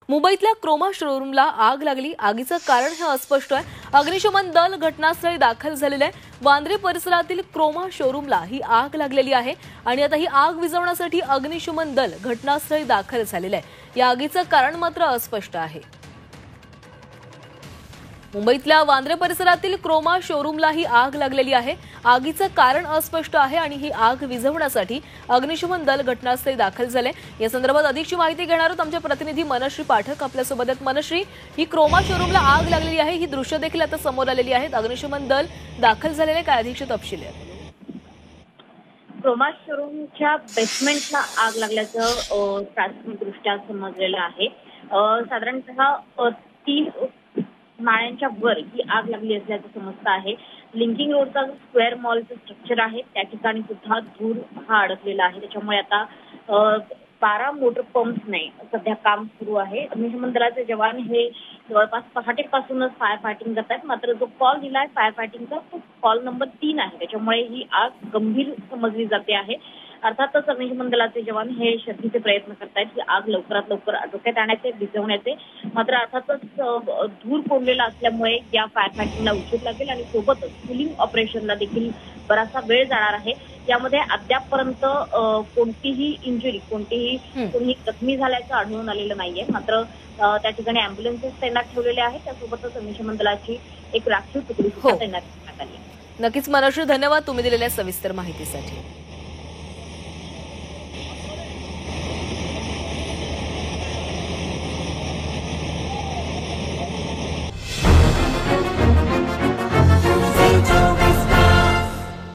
मुंबईतल्या क्रोमा शोरूमला आग लागली। आगीचं कारण हे अस्पष्ट आहे। अग्निशमन दल घटनास्थळी दाखल झालेले आहे। वांद्रे परिसरातील क्रोमा शोरूमला ही आग लागलेली आहे आणि आता ही आग विझवण्यासाठी अग्निशमन दल घटनास्थळी दाखल झालेले आहे। या आगीचं कारण मात्र अस्पष्ट आहे। मुंबईतल्या वांद्रे परिसरातील क्रोमा शोरूमला ही आग लागलेली आहे। आगीचं कारण अस्पष्ट आहे आणि ही आग विझवण्यासाठी अग्निशमन दल घटनास्थळी दाखल झाले। या संदर्भात अधिकची माहिती घेणार आहोत आमचे प्रतिनिधी मनश्री पाठक आपल्यासोबत आहेत। मनश्री, ही क्रोमा शोरूमला आग लागलेली आहे, ही दृश्य देखील आता समोर आलेली आहेत। अग्निशमन दल दाखल झालेले, काय अधिकचे तपशील आहेत? क्रोमा शोरूमच्या बेसमेंटला आग लागल्याचं प्राथमिकदृष्ट्या समजलेलं आहे। साधारणतः 30 माळ्यांच्या वर ही आग लागली असल्याचं समजतं आहे। लिंकिंग रोडचा जो स्क्वेअर मॉलचं स्ट्रक्चर आहे त्या ठिकाणी सुद्धा धूर हा अडकलेला आहे। त्याच्यामुळे आता 12 मोटर पंप्सने सध्या काम सुरू आहे। अग्निशमन दलाचे जवान हे जवळपास पहाटेपासूनच फायर फायटिंग करत आहेत। मात्र जो कॉल दिलाय फायर फायटिंगचा तो कॉल नंबर 3 आहे। त्याच्यामुळे ही आग गंभीर समजली जाते आहे। अर्थातच अग्निशमन दलाचे जवान हे शर्थीचे प्रयत्न करतायत की आग लवकरात लवकर आटोक्यात आणायचे, विझवण्याचे। मात्र अर्थातच धूर कोंडलेला असल्यामुळे या फायर फायटिंगला उशीर लागेल आणि सोबतच कुलिंग ऑपरेशनला देखील बराचसा वेळ जाणार आहे। यामध्ये अद्यापपर्यंत कोणतीही इंजुरी कोणी जखमी झाल्याचं आढळून आलेलं नाहीये। मात्र त्या ठिकाणी अँब्युलन्सेस तैनात ठेवलेले आहेत। त्यासोबतच अग्निशमन दलाची एक राखीव तुकडी सुद्धा तैनात करण्यात आली आहे। नक्कीच मनश्री, धन्यवाद तुम्ही दिलेल्या सविस्तर माहितीसाठी।